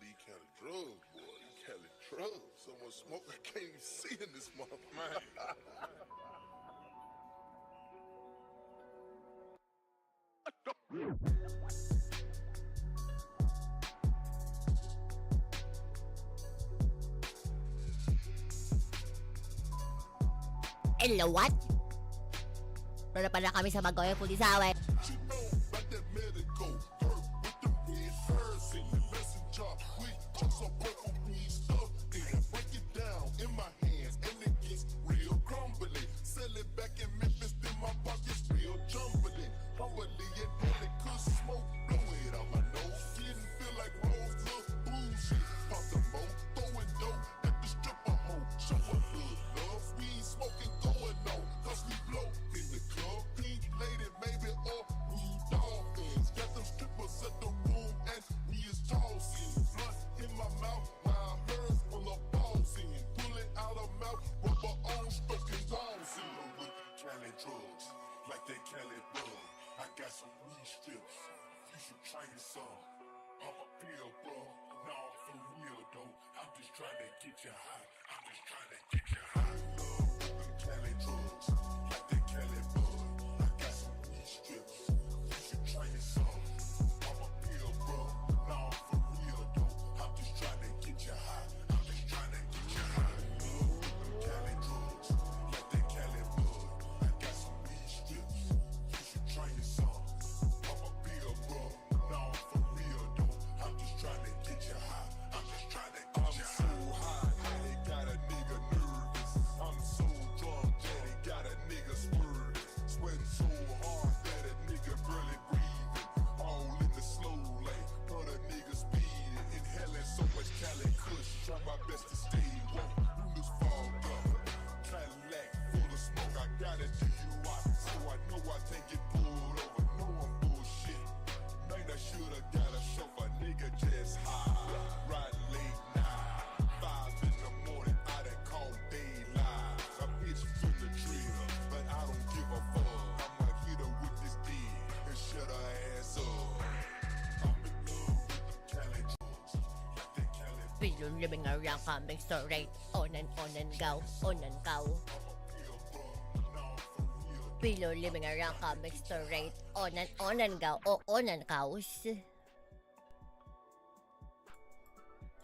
these kind of drugs, boy. These kind of drugs. So much smoke I can't even see in this motherfucker. Hello, what? Pero pala kami sa Bagoy Pulisawe. She know about that medical herb with the red hairs in the messenger. We talk some purple weed stuff and break it down in my hands and it gets real crumbly. Sell it back in Memphis, then my pockets real jumbly. Humbly and daily, cause smoke blow it out my nose. Didn't feel like rose, look bullshit. Pop the mo, throwing dope at the stripper hole. Show a good love, we ain't smoking going on, cause we blow in the club. Pink lady, maybe, or we dolphins. Got them strippers at the room and we is tossing. Blunt in my mouth, while hers full of balls in. Pull it out of mouth, rubber on stroking balls in. With Cali drugs, like that Cali bug. I got some weed strips, you should try it some. I'm a pill, bro. Nah, for real though. I'm just trying to get you high. I'm just trying to get you high. Love with Cali drugs, like that Cali bug. I got some weed strips, you should try it some. I'm a pill, bro. Nah, for real though. I'm just trying to get you high. I'm just trying to get you high. Love with Cali drugs, like that Cali bug. I got some weed strips, you should try it some. I'm a pill, bro. Nah, for real though. I'm just trying to get you high. I'm just trying to get you high. I'm so high that it got a nigga nervous. I'm so drunk that it got a nigga swerving. Sweating so hard that a nigga barely breathing. All in the slow lane, but a nigga speeding. Inhaling so much Cali Kush, try my best to stay woke. Windows fogged up, Cadillac full of smoke. I got a DUI, so I know I can't get pulled over. No, I'm bullshit. Man, I shoulda got a chauffeur, nigga just high. Riding late night, 5 in the morning, I done called daylight. A bitch from the drill, but I don't give a fuck. I'ma hit her with this D and shut her ass up. I'm in love with the Cali drugs, like that Cali bug. People living around coming straight on and go, on and go. Pill, bro. Nah, for real. People living around coming straight on and go, on and goes.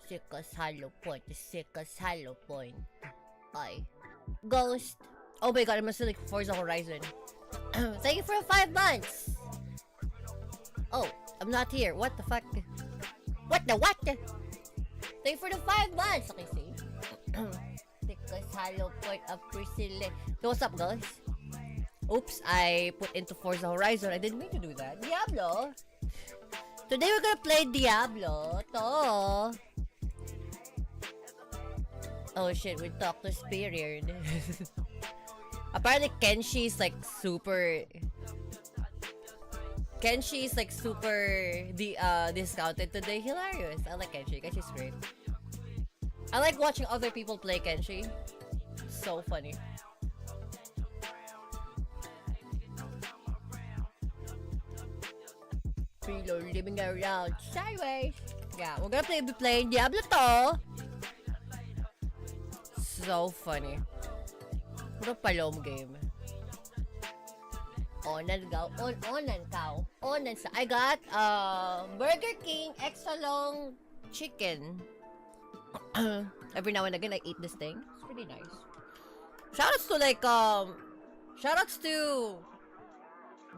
Sick as hollow point, sick as hollow point. Ay. Ghost. Oh my god, I'm still like Forza Horizon. Thank you for 5 months. Oh, I'm not here. What the fuck? What the what? Thank you for the 5 months. Okay, see. Sick as hollow point of Priscilla. So what's up, guys? Oops, I put into Forza Horizon. I didn't mean to do that. Diablo. Today we're gonna play Diablo. To. Oh shit, we talked to Spirit. Apparently Kenshi's like super discounted today. Hilarious. I like Kenshi. Kenshi's great. I like watching other people play Kenshi. So funny. Philo living around sideways. Yeah, we're gonna be playing Diablo to. So funny. Puro palom game. On and go. On and go. On and I got Burger King extra long chicken. Every now and again I eat this thing. It's pretty nice. Shoutouts to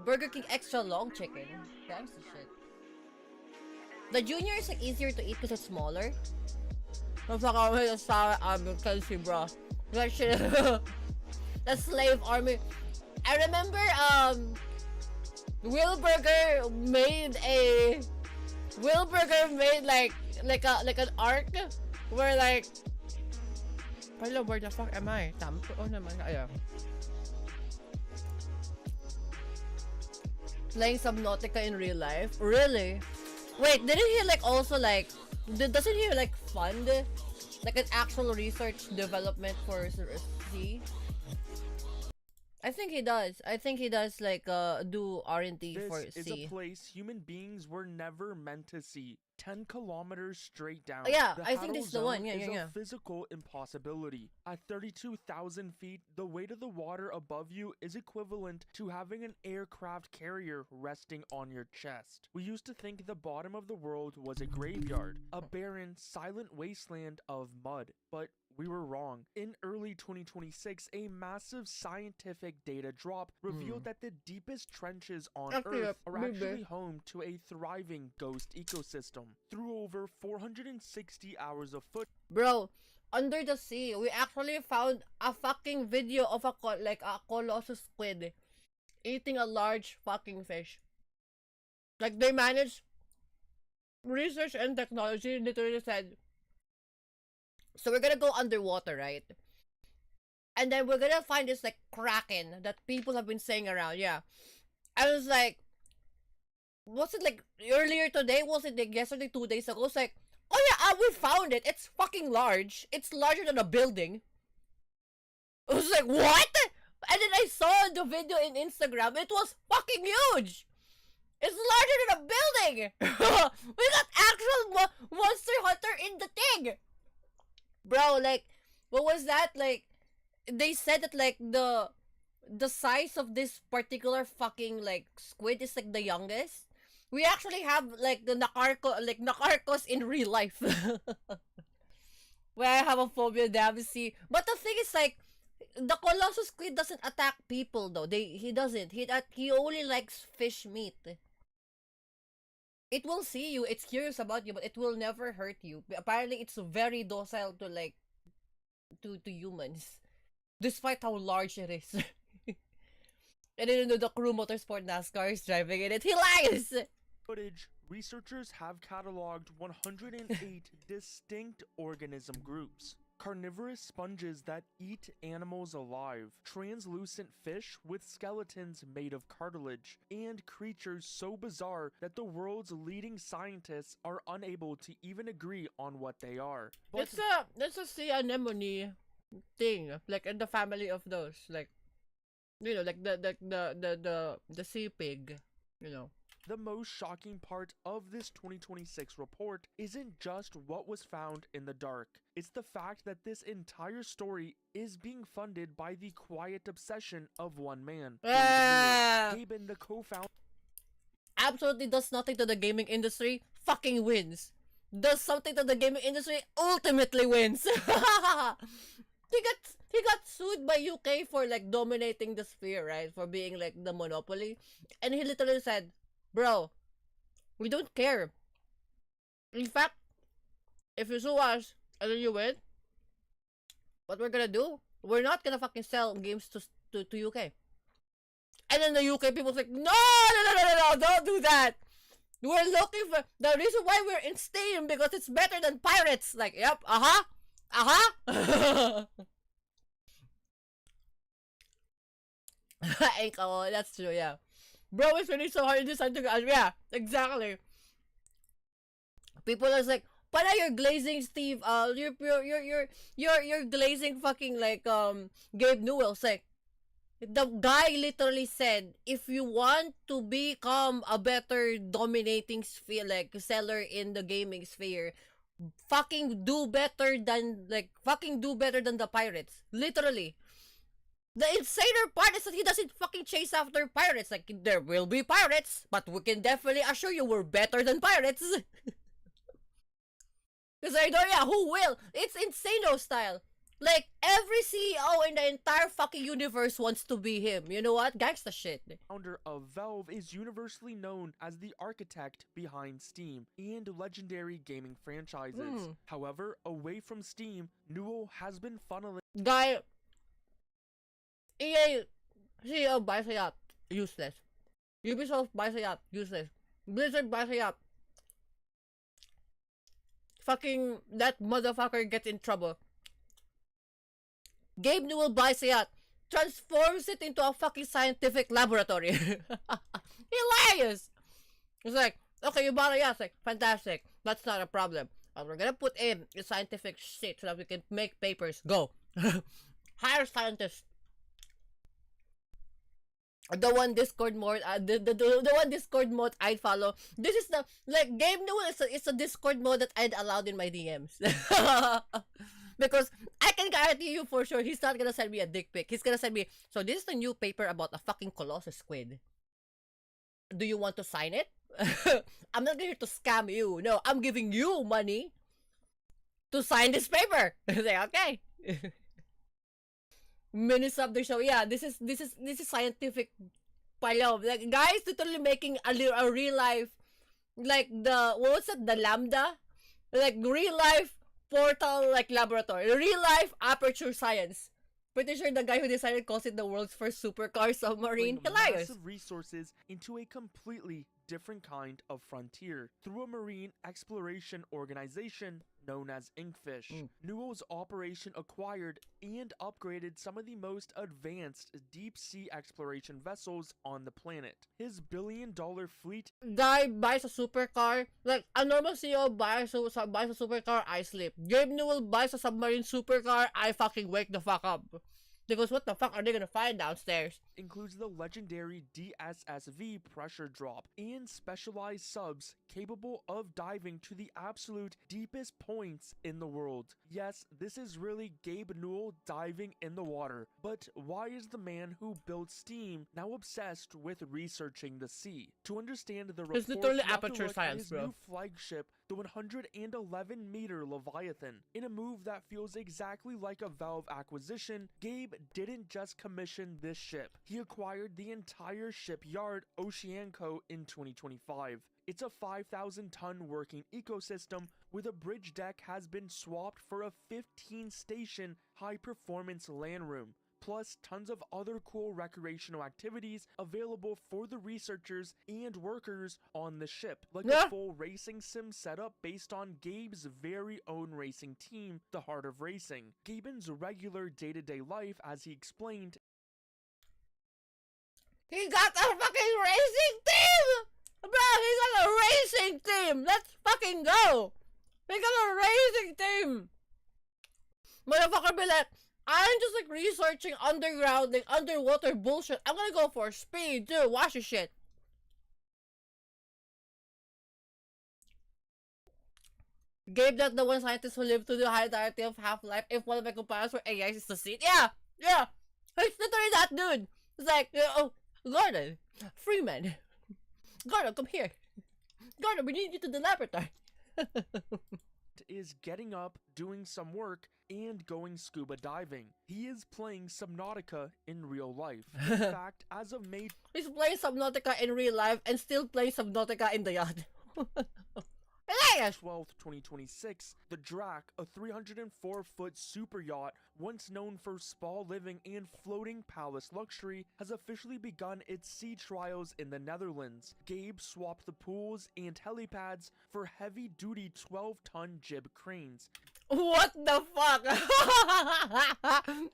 Burger King extra long chicken. That's the shit. The junior is like easier to eat because it's smaller. Kelsey, bro. That shit. The slave army. I remember Wilburger made like an arc where like hello, where the fuck am I? Tampo naman kaya. Playing Subnautica in real life? Really? Wait, didn't he like also like doesn't he like fund like an actual research development for C? I think he does. I think he does like do R&D for This is C. a place human beings were never meant to see. 10 kilometers straight down. Yeah, The I think this is the Haddle one. Zone Yeah, is yeah, yeah. a physical impossibility. At 32,000 feet, the weight of the water above you is equivalent to having an aircraft carrier resting on your chest. We used to think the bottom of the world was a graveyard, a barren, silent wasteland of mud, but we were wrong. In early 2026, a massive scientific data drop revealed that the deepest trenches on Actually, Earth are maybe. actually home to a thriving ghost ecosystem. Through over 460 hours of Bro, under the sea, we actually found a fucking video of a colossus squid eating a large fucking fish. Like they managed research and technology literally said, so we're gonna go underwater, right? And then we're gonna find this like kraken that people have been saying around, yeah. I was like, was it like earlier today? Was it like yesterday, 2 days ago? It's like, oh yeah, we found it. It's fucking large. It's larger than a building. I was like, what? And then I saw the video in Instagram. It was fucking huge. It's larger than a building. We got actual Monster Hunter in the thing. Bro, like, what was that? Like, they said that like the size of this particular fucking like squid is like the youngest. We actually have like the Nakarkos in real life. Where I have a phobia of sea. But the thing is like the colossus squid doesn't attack people though. He doesn't. He only likes fish meat. It will see you, it's curious about you, but it will never hurt you. Apparently it's very docile to like to humans. Despite how large it is. And then the crew motorsport NASCAR is driving in it. He lies! footage, researchers have cataloged 108 distinct organism groups. Carnivorous sponges that eat animals alive, translucent fish with skeletons made of cartilage, and creatures so bizarre that the world's leading scientists are unable to even agree on what they are. But It's a sea anemone thing, like in the family of those, like, you know, like the sea pig, you know. the most shocking part of this 2026 report isn't just what was found in the dark. It's the fact that this entire story is being funded by the quiet obsession of one man. Gaben, the co-founder, Absolutely does nothing to the gaming industry, fucking wins. Does something to the gaming industry, ultimately wins. He got sued by UK for like dominating the sphere, right? For being like the monopoly. And he literally said, bro, we don't care. In fact, if you sue us and then you win, what we're gonna do? We're not gonna fucking sell games to UK. And then the UK people's like, no, don't do that. We're looking for the reason why we're in Steam because it's better than pirates. Like, yep, that's true, yeah. Bro, it's really so hard to decide to yeah, exactly. People are like, "Para you're glazing Steve, you're glazing fucking like Gabe Newell's like the guy literally said, if you want to become a better dominating sphere, like seller in the gaming sphere, fucking do better than the pirates. Literally. The insaner part is that he doesn't fucking chase after pirates. Like, there will be pirates, but we can definitely assure you we're better than pirates. Because I know, yeah, who will? It's Insano style. Like, every CEO in the entire fucking universe wants to be him. You know what? Gangsta shit. founder of Valve, is universally known as the architect behind Steam and legendary gaming franchises. However, away from Steam, Newell has been funneling Guy, EA CEO buys a yacht. Useless. Ubisoft buys a yacht. Useless. Blizzard buys a yacht. Fucking that motherfucker gets in trouble. Gabe Newell buys a yacht, transforms it into a fucking scientific laboratory. He lies! It's like, okay, you bought a yacht. It's like, fantastic. That's not a problem. We're gonna put in the scientific shit so that we can make papers. Go. Hire scientists. the one Discord mode, the one Discord mode I'd follow. This is the, like, Gabe Newell is a Discord mode that I'd allowed in my DMs. Because I can guarantee you for sure he's not gonna send me a dick pic. He's gonna send me, so this is the new paper about a fucking Colossus squid. Do you want to sign it? I'm not here to scam you. No, I'm giving you money to sign this paper. Say, okay. Mini sub the show. Yeah, this is scientific palaw. Like, guys literally making a real life, like, the, what was it, the Lambda? Like, real life portal, like, laboratory. Real life aperture science. Pretty sure the guy who decided calls it the world's first supercar submarine. Hilarious. Massive resources into a completely different kind of frontier through a marine exploration organization known as Inkfish. Newell's operation acquired and upgraded some of the most advanced deep-sea exploration vessels on the planet. His billion-dollar fleet... Guy buys a supercar. Like, a normal CEO buys a supercar, I sleep. Gabe Newell buys a submarine supercar, I fucking wake the fuck up. Because what the fuck are they gonna find downstairs? Includes the legendary DSSV pressure drop and specialized subs capable of diving to the absolute deepest points in the world. Yes, this is really Gabe Newell diving in the water, but why is the man who built Steam now obsessed with researching the sea? To understand the report, it's literally you have to aperture look at science, his bro. new flagship, the 111-meter Leviathan. In a move that feels exactly like a Valve acquisition, Gabe didn't just commission this ship. He acquired the entire shipyard Oceanco in 2025. It's a 5,000-ton working ecosystem where the bridge deck has been swapped for a 15-station high-performance LAN room, plus tons of other cool recreational activities available for the researchers and workers on the ship, like a full racing sim setup based on Gabe's very own racing team, the Heart of Racing. Gaben's regular day-to-day life, as he explained, he got a fucking racing team! Bro, he got a racing team! Let's fucking go! He got a racing team! Motherfucker be like, I'm just like researching underground, like underwater bullshit. I'm gonna go for speed, dude. Watch your shit. Gabe, that the one scientist who lived through the entirety of Half-Life. If one of my compilers for AI is the seed. Yeah! Yeah! It's literally that dude. It's like, oh, Gordon, Freeman. Gordon, come here. Gordon, we need you to the laboratory. is getting up, doing some work, and going scuba diving. He is playing Subnautica in real life. In fact, as of May... He's playing Subnautica in real life and still playing Subnautica in the yacht. 12th, 2026, the Drac, a 304-foot super yacht, once known for spa living and floating palace luxury, has officially begun its sea trials in the Netherlands. Gabe swapped the pools and helipads for heavy-duty 12-ton jib cranes. What the fuck?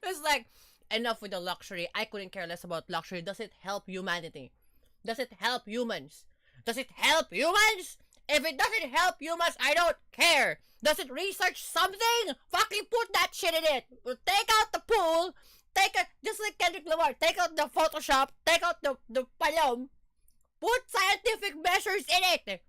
It's like, enough with the luxury. I couldn't care less about luxury. Does it help humanity? Does it help humans? Does it help humans? If it doesn't help humans, I don't care. Does it research something? Fucking put that shit in it. Take out the pool. Take it, just like Kendrick Lamar. Take out the Photoshop. Take out the palom. Put scientific measures in it.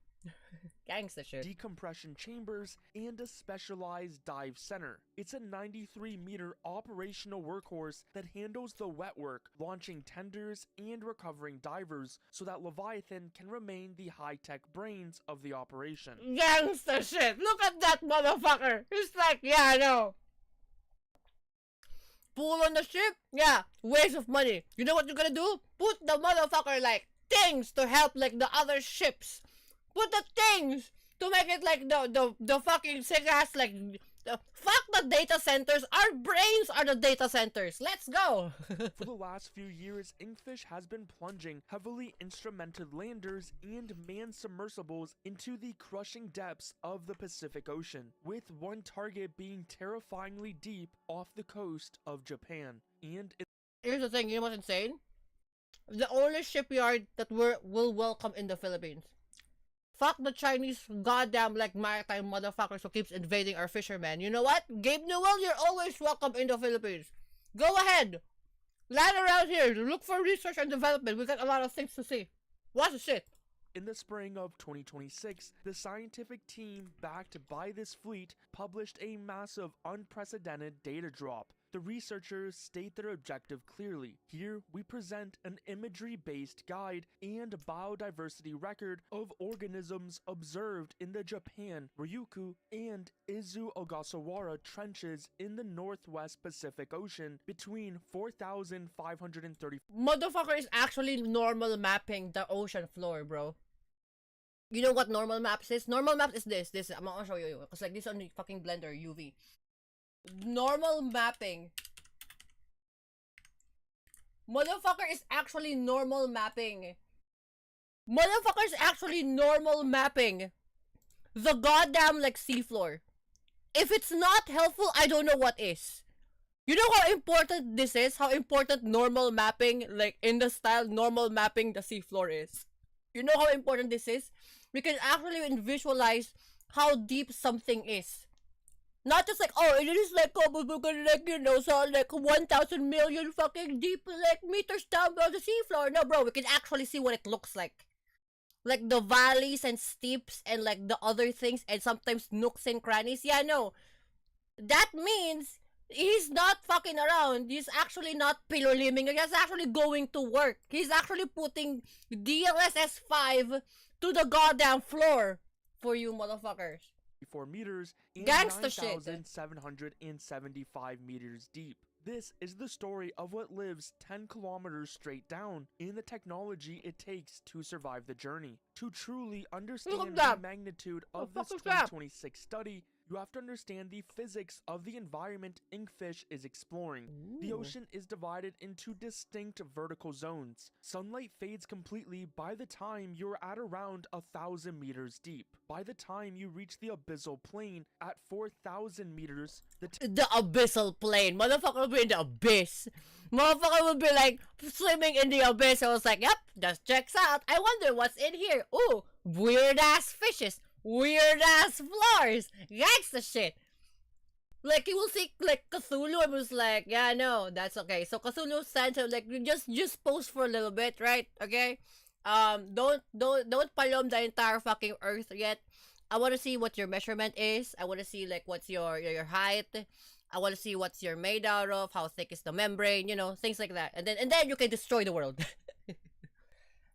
Gangsta shit. Decompression chambers, and a specialized dive center. It's a 93-meter operational workhorse that handles the wet work, launching tenders and recovering divers, so that Leviathan can remain the high-tech brains of the operation. Gangsta shit. Look at that motherfucker. He's like, yeah, I know. Pool on the ship? Yeah, waste of money. You know what you're gonna do? Put the motherfucker, like, things to help, like, the other ships. Put the things to make it like the fucking sick ass, like, fuck the data centers. Our brains are the data centers. Let's go. For the last few years, Inkfish has been plunging heavily instrumented landers and manned submersibles into the crushing depths of the Pacific Ocean, with one target being terrifyingly deep off the coast of Japan. And here's the thing, you know what's insane? The only shipyard that will welcome in the Philippines. Fuck the Chinese goddamn, like, maritime motherfuckers who keeps invading our fishermen. You know what? Gabe Newell, you're always welcome in the Philippines. Go ahead. Land around here. Look for research and development. We got a lot of things to see. Watch the shit. In the spring of 2026, the scientific team backed by this fleet published a massive, unprecedented data drop. The researchers state their objective clearly. Here, we present an imagery-based guide and biodiversity record of organisms observed in the Japan, Ryukyu, and Izu Ogasawara trenches in the northwest Pacific Ocean between 4,530. Motherfucker is actually normal mapping the ocean floor, bro. You know what normal maps is? Normal maps is this. I'm gonna show you. Cause like this on the fucking Blender UV. Normal mapping. Motherfucker is actually normal mapping. Motherfucker is actually normal mapping. The goddamn like seafloor. If it's not helpful, I don't know what is. You know how important this is? How important normal mapping, like in the style normal mapping the seafloor is. You know how important this is? We can actually visualize how deep something is. Not just like, oh, it is like, oh, like, you know, so like 1,000 million fucking deep, like, meters down below the seafloor. No, bro, we can actually see what it looks like. Like the valleys and steeps and like the other things and sometimes nooks and crannies. Yeah, no. That means he's not fucking around. He's actually not pillow liming. He's actually going to work. He's actually putting DLSS 5 to the goddamn floor for you motherfuckers. 4 meters and Gangsta shit. 9,775 meters deep. This is the story of what lives 10 kilometers straight down and the technology it takes to survive the journey. To truly understand the magnitude of this 2026 study, you have to understand the physics of the environment Inkfish is exploring. Ooh. The ocean is divided into distinct vertical zones. Sunlight fades completely by the time you're at around 1,000 meters deep. By the time you reach the abyssal plain at 4,000 meters, the abyssal plain. Motherfucker will be in the abyss. Motherfucker will be like swimming in the abyss. I was like, yep, that checks out. I wonder what's in here. Ooh, weird ass fishes. Weird ass floors. Gangsta shit. Like, he will see, like, Cthulhu and was like, yeah, no, that's okay. So Cthulhu sent him, like, just post for a little bit, right? Okay? Don't palom the entire fucking earth yet. I want to see what your measurement is. I want to see, like, what's your height. I want to see what's you're made out of, how thick is the membrane, you know, things like that. And then you can destroy the world.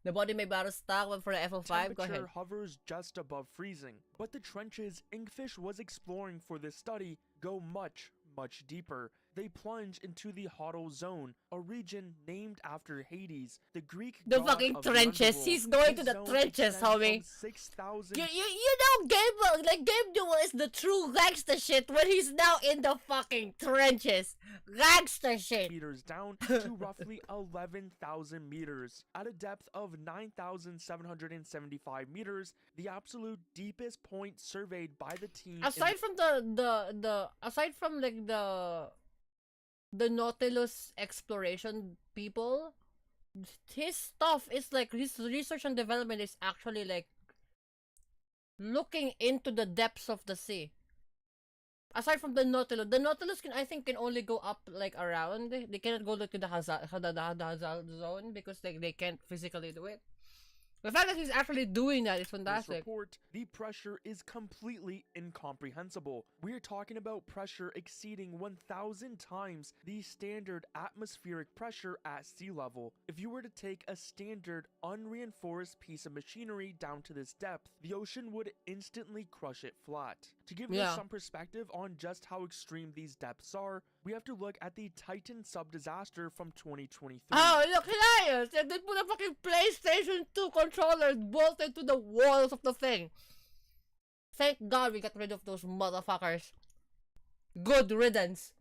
The body may battle stock, but for the FO5, go ahead. Temperature hovers just above freezing, but the trenches Inkfish was exploring for this study go much, much deeper. They plunge into the Hodl Zone, a region named after Hades, the Greek god fucking of trenches. the underworld. He's going to This the zone trenches, extends homie. from 6,000 You know Game Duel is the true gangster shit when he's now in the fucking trenches. Gangster shit. meters down to roughly 11,000 meters. At a depth of 9,775 meters, the absolute deepest point surveyed by the team. Aside from aside from like the Nautilus exploration people, his stuff is like his research and development is actually like looking into the depths of the sea. Aside from the Nautilus can only go up like around. They cannot go like to the Hazal zone because they can't physically do it. The fact that he's actually doing that is fantastic. This report, the pressure is completely incomprehensible. We're talking about pressure exceeding 1,000 times the standard atmospheric pressure at sea level. If you were to take a standard unreinforced piece of machinery down to this depth, the ocean would instantly crush it flat. To give you some perspective on just how extreme these depths are, we have to look at the Titan sub-disaster from 2023. Oh, look, hilarious! They put a fucking PlayStation 2 controller bolted to the walls of the thing. Thank God we got rid of those motherfuckers. Good riddance.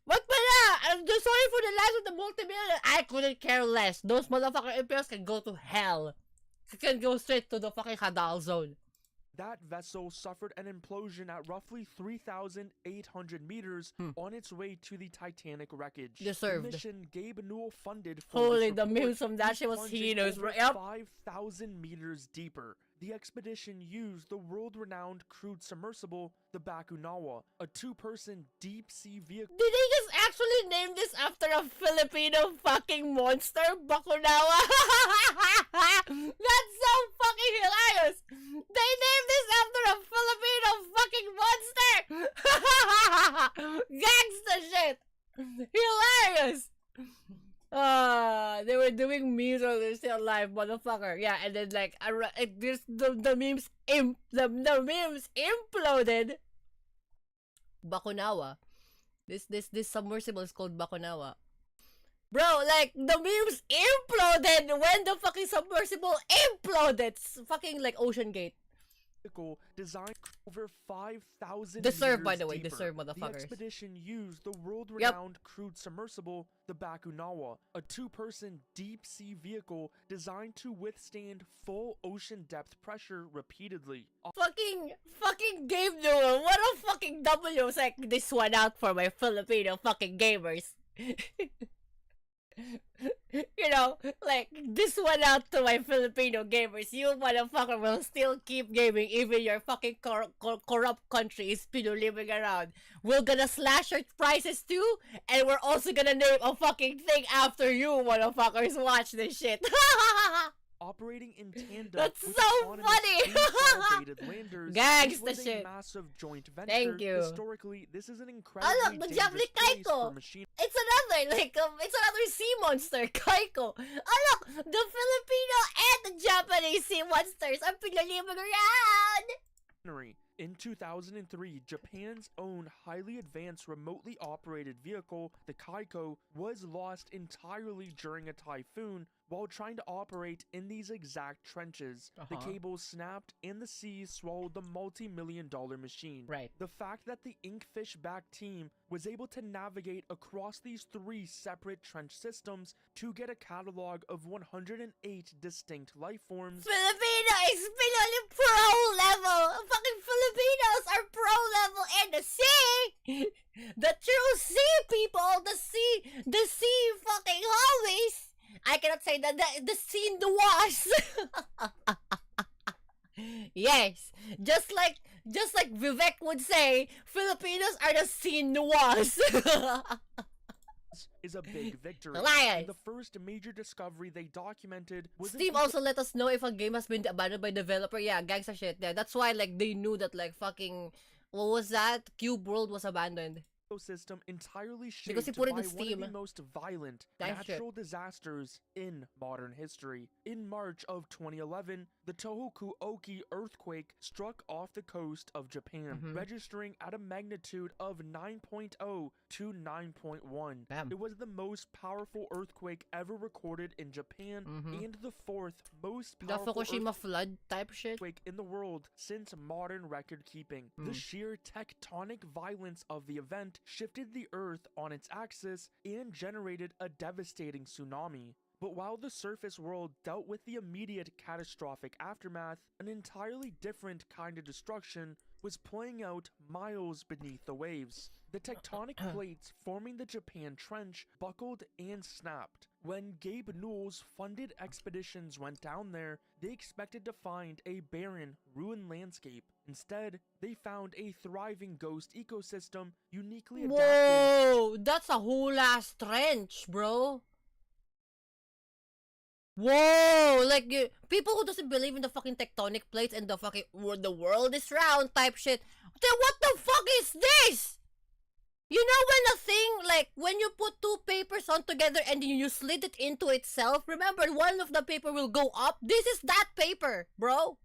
What pala? I'm just sorry for the lives of the multimillionaire. I couldn't care less. Those motherfucker imperials can go to hell. They can go straight to the fucking Hadal zone. That vessel suffered an implosion at roughly 3,800 meters on its way to the Titanic wreckage. Deserved. The mission Gabe Newell funded for Holy, this the report, memes from that shit was plunging heroes, over bro. Yep. 5,000 meters deeper. the expedition used the world-renowned crude submersible, the Bakunawa, a two-person deep-sea vehicle. Did they just actually name this after a Filipino fucking monster, Bakunawa? That's so fucking hilarious! They named this after a Filipino fucking monster! Gangsta shit! Hilarious! They were doing memes while they're still alive, motherfucker. Yeah, and then like, there's the memes the memes imploded. Bakunawa. This submersible is called Bakunawa. Bro, like, the memes imploded when the fucking submersible imploded. It's fucking like Ocean Gate. Designed over 5,000 Deserve, by meters the way. deeper. Deserve, The motherfuckers. expedition used the world-renowned crude submersible, the Bakunawa, a two-person deep-sea vehicle designed to withstand full ocean depth pressure repeatedly. Fucking Game Newell. What a fucking W. It's like, this one out for my Filipino fucking gamers. You know, like, this one out to my Filipino gamers. You motherfucker will still keep gaming even your fucking corrupt country is living around. We're gonna slash your prices too, and we're also gonna name a fucking thing after you, motherfuckers. Watch this shit. Operating in tandem That's with so autonomous funny! steam-propelled landers, Gangsta this was shit. a massive joint venture. Thank you. Historically, this is an Oh incredibly look, the Japanese dangerous place Kaiko. for machine. It's another, like, it's another sea monster, Kaiko. Oh look, the Filipino and the Japanese sea monsters are pinalibig around. In 2003, Japan's own highly advanced remotely operated vehicle, the Kaiko, was lost entirely during a typhoon while trying to operate in these exact trenches. The cables snapped and the seas swallowed the multi-million-dollar machine. Right. The fact that the Inkfish-backed team was able to navigate across these three separate trench systems to get a catalog of 108 distinct life forms. Filipino is pinali pro level. Fucking Filipinos are pro level in the sea. The true sea people, the sea fucking homies. I cannot say that the scene was. Yes, just like Vivek would say, Filipinos are the scene was. Is a big victory. Liars. And the first major discovery they documented was Steam also let us know if a game has been abandoned by developer. Yeah, gangsta shit. Yeah, that's why like they knew that like fucking what was that? Cube World was abandoned. Ecosystem entirely shaped Because he put it by in one Steam. of the most violent That shit. natural disasters in modern history. In March of 2011, the Tohoku Oki earthquake struck off the coast of Japan, registering at a magnitude of 9.0 to 9.1. Damn. It was the most powerful earthquake ever recorded in Japan and the fourth most The powerful Fukushima flood type shit. earthquake in the world since modern record keeping. The sheer tectonic violence of the event shifted the Earth on its axis and generated a devastating tsunami. But while the surface world dealt with the immediate catastrophic aftermath, an entirely different kind of destruction was playing out miles beneath the waves. The tectonic plates forming the Japan Trench buckled and snapped. When Gabe Newell's funded expeditions went down there, they expected to find a barren, ruined landscape. Instead, they found a thriving ghost ecosystem uniquely adapted. Whoa, that's a whole ass trench, bro. Whoa, like people who doesn't believe in the fucking tectonic plates and the fucking the world is round type shit. Then what the fuck is this? You know when a thing, like, when you put two papers on together and then you slit it into itself, remember one of the paper will go up? This is that paper, bro.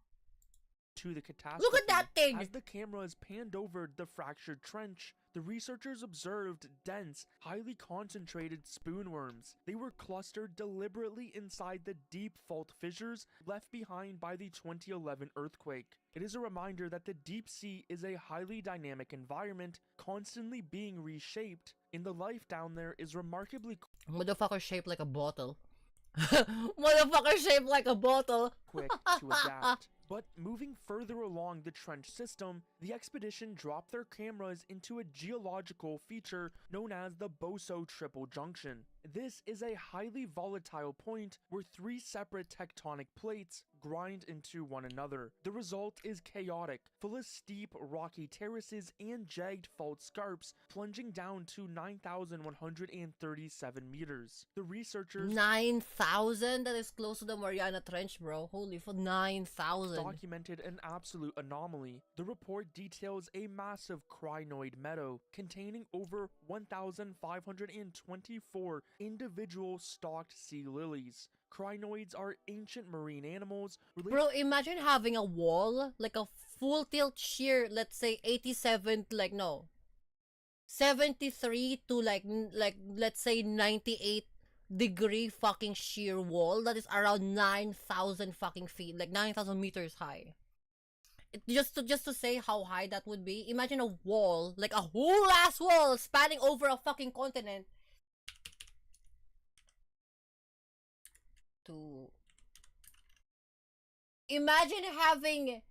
To the catastrophe. Look at that thing. As the cameras panned over the fractured trench, the researchers observed dense, highly concentrated spoonworms. They were clustered deliberately inside the deep fault fissures left behind by the 2011 earthquake. It is a reminder that the deep sea is a highly dynamic environment, constantly being reshaped, and the life down there is remarkably Motherfucker shaped like a bottle. Motherfucker shaped like a bottle. quick to adapt. But moving further along the trench system, the expedition dropped their cameras into a geological feature known as the Boso Triple Junction. This is a highly volatile point where three separate tectonic plates grind into one another. The result is chaotic, full of steep, rocky terraces and jagged fault scarps plunging down to 9,137 meters. The researchers 9,000? That is close to the Mariana Trench, bro. Holy fuck, 9,000. documented an absolute anomaly. The report details a massive crinoid meadow containing over 1,524 individual stalked sea lilies. Crinoids are ancient marine animals Bro, imagine having a wall, like a full tilt shear, let's say 87, like no, 73 to like let's say 98-degree fucking sheer wall that is around 9,000 fucking feet, like 9,000 meters high. Just to say how high that would be, imagine a wall, like a whole ass wall spanning over a fucking continent. To imagine having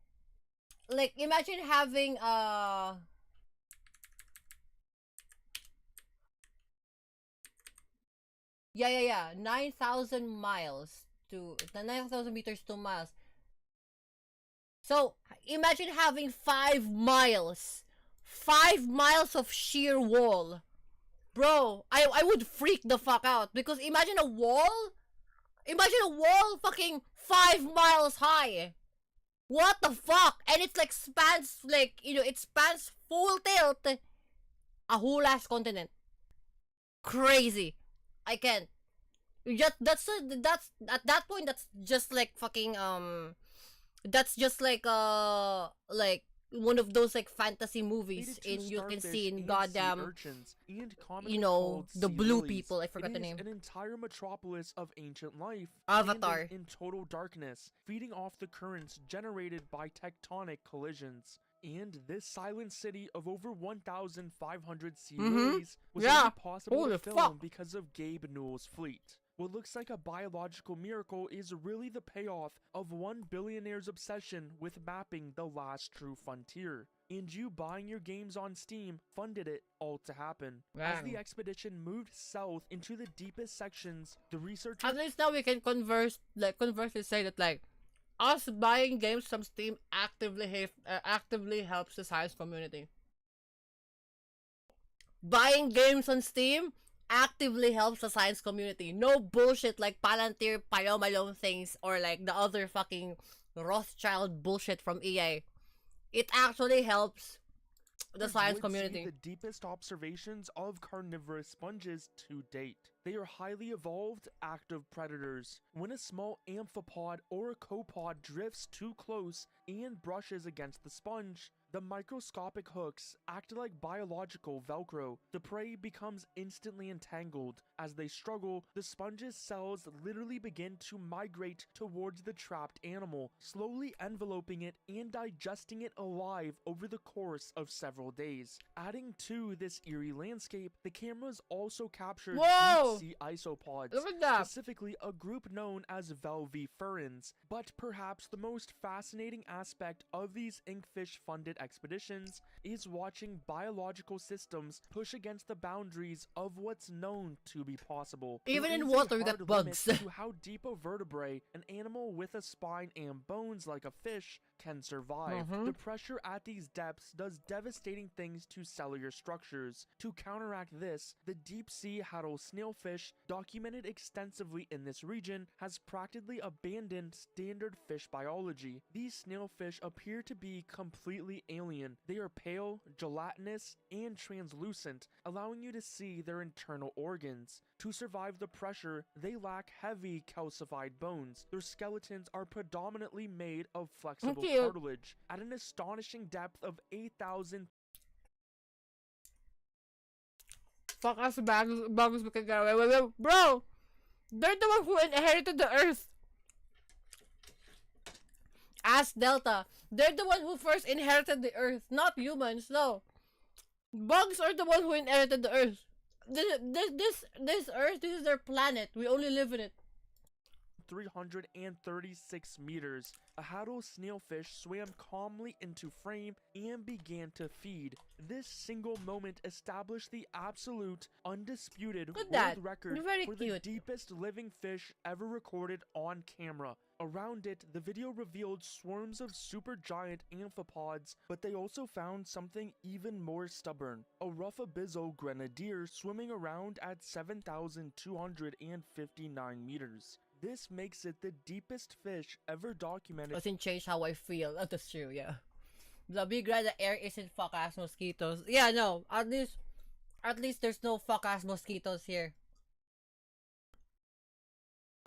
yeah 9,000 miles to 9,000 meters, 2 miles. So imagine having 5 miles of sheer wall. Bro, I would freak the fuck out, because imagine a wall fucking 5 miles high. What the fuck? And it's like spans, like, you know, it spans full tilt a whole ass continent. Crazy. I can't. That's at that point, that's just like fucking that's just like one of those like fantasy movies you can see in goddamn, you know, the blue people. I forgot the name. An entire metropolis of ancient life. Avatar. In total darkness, feeding off the currents generated by tectonic collisions. And this silent city of over 1,500 sea lilies was only possible to film because of Gabe Newell's fleet. What looks like a biological miracle is really the payoff of one billionaire's obsession with mapping the last true frontier. And you buying your games on Steam funded it all to happen. As the expedition moved south into the deepest sections, the researchers... At least now we can conversely say that, like, us buying games from Steam actively helps the science community. Buying games on Steam actively helps the science community. No bullshit like Palantir, Palomalone things, or like the other fucking Rothschild bullshit from EA. It actually helps the science community. The deepest observations of carnivorous sponges to date. They are highly evolved, active predators. When a small amphipod or a copod drifts too close and brushes against the sponge, the microscopic hooks act like biological Velcro. The prey becomes instantly entangled. As they struggle, the sponge's cells literally begin to migrate towards the trapped animal, slowly enveloping it and digesting it alive over the course of several days. Adding to this eerie landscape, the cameras also captured deep-sea isopods, specifically a group known as Velvifurans. But perhaps the most fascinating aspect of these inkfish-funded expeditions is watching biological systems push against the boundaries of what's known to be possible. Even in water, we got bugs. To how deep a vertebrae an animal with a spine and bones like a fish can survive. The pressure at these depths does devastating things to cellular structures. To counteract this, the deep-sea Hadal snailfish, documented extensively in this region, has practically abandoned standard fish biology. These snailfish appear to be completely alien. They are pale, gelatinous, and translucent, allowing you to see their internal organs. To survive the pressure, they lack heavy calcified bones. Their skeletons are predominantly made of flexible cartilage at an astonishing depth of 8,000. Fuck us, bugs we can get away with. Bro, they're the one who inherited the earth. Ask Delta. They're the one who first inherited the earth, not humans. No, bugs are the one who inherited the earth. This earth, this is their planet. We only live in it. 336 meters. A haddle snailfish swam calmly into frame and began to feed. This single moment established the absolute, undisputed Look at world that. record Very for the cute. deepest living fish ever recorded on camera. Around it, the video revealed swarms of supergiant amphipods, but they also found something even more stubborn. A rough abyssal grenadier swimming around at 7,259 meters. This makes it the deepest fish ever documented. Doesn't change how I feel. That's true, yeah. The big red the air isn't fuck ass mosquitoes. Yeah, no. At least there's no fuck ass mosquitoes here.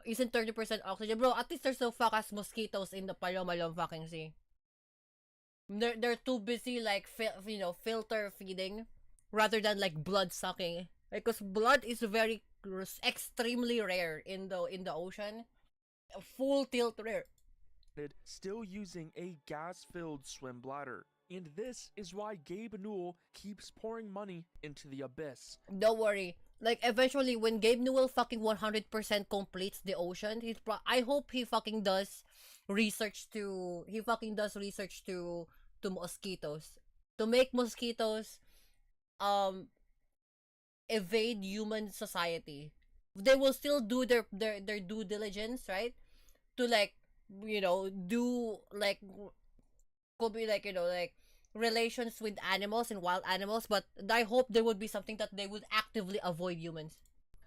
Isn't 30% oxygen, bro? At least there's no fuck ass mosquitoes in the Palomalong fucking sea. They're too busy like filter feeding rather than like blood sucking. Because blood is very extremely rare in the ocean. Full tilt rare. Still using a gas-filled swim bladder. And this is why Gabe Newell keeps pouring money into the abyss. Don't worry. Like, eventually, when Gabe Newell fucking 100% completes the ocean, I hope he fucking does research to mosquitoes. To make mosquitoes, evade human society. They will still do their due diligence, right? To, like, do, like, could be, like, like, relations with animals and wild animals, but I hope there would be something that they would actively avoid humans.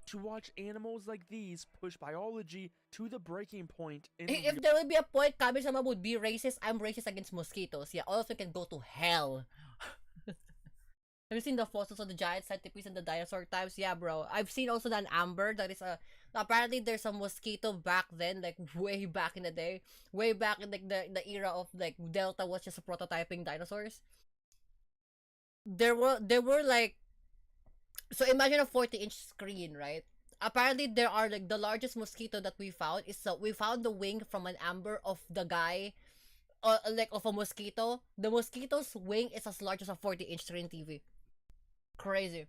To watch animals like these push biology to the breaking point in If there would be a point Kami-sama would be racist, I'm racist against mosquitoes. Yeah, all of them can go to hell. Have you seen the fossils of the giant centipedes and the dinosaur types? Yeah, bro. I've seen also an amber that is apparently there's a mosquito back then, like way back in the day, way back in like the era of like Delta was just prototyping dinosaurs. There were like, so imagine a 40-inch screen, right? Apparently there are like the largest mosquito that we found is we found the wing from an amber of the guy, like of a mosquito. The mosquito's wing is as large as a 40-inch screen TV. Crazy.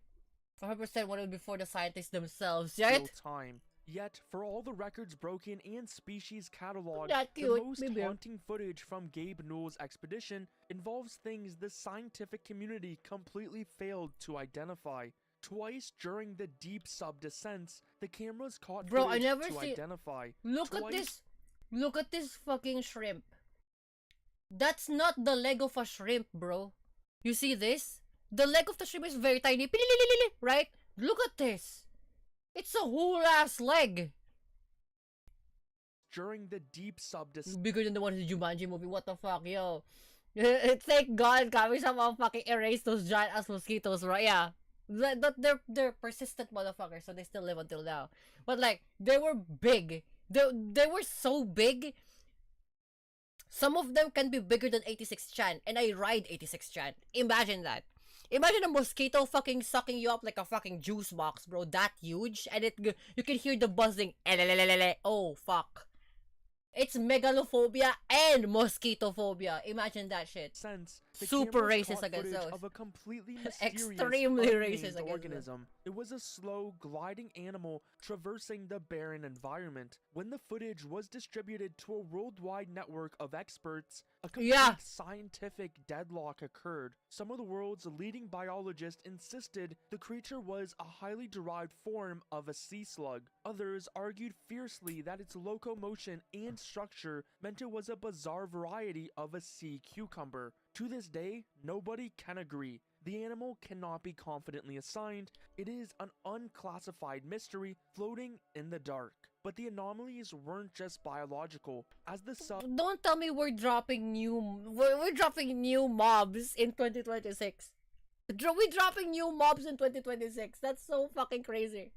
100% what it would be for the scientists themselves, right? real time. Yet, for all the records broken and species cataloged, That the cute, most maybe. haunting footage from Gabe Newell's expedition involves things the scientific community completely failed to identify. Twice during the deep sub-descents, the cameras caught Bro, I footage never to see- identify. Look at this. Look at this fucking shrimp. That's not the leg of a shrimp, bro. You see this? The leg of the shrimp is very tiny. Pilililili, right? Look at this. It's a whole ass leg. During the deep sub-descents, Bigger than the one in the Jumanji movie. What the fuck, yo? Thank God Kami-sama fucking erased those giant ass mosquitoes, right? Yeah. But they're persistent motherfuckers, so they still live until now. But like, they were big. They were so big. Some of them can be bigger than 86chan, and I ride 86chan. Imagine that. Imagine a mosquito fucking sucking you up like a fucking juice box, bro. That huge, and you can hear the buzzing. Oh fuck. It's megalophobia and mosquitophobia. Imagine that shit. the Super cameras racist caught against footage those. of a completely mysterious, Extremely unnamed racist against them. organism. It was a slow, gliding animal traversing the barren environment. When the footage was distributed to a worldwide network of experts, a complete scientific deadlock occurred. Some of the world's leading biologists insisted the creature was a highly derived form of a sea slug. Others argued fiercely that its locomotion and structure meant it was a bizarre variety of a sea cucumber. To this day, nobody can agree. The animal cannot be confidently assigned. It is an unclassified mystery floating in the dark. But the anomalies weren't just biological. As the Don't tell me we're dropping new mobs in 2026. We're dropping new mobs in 2026. That's so fucking crazy.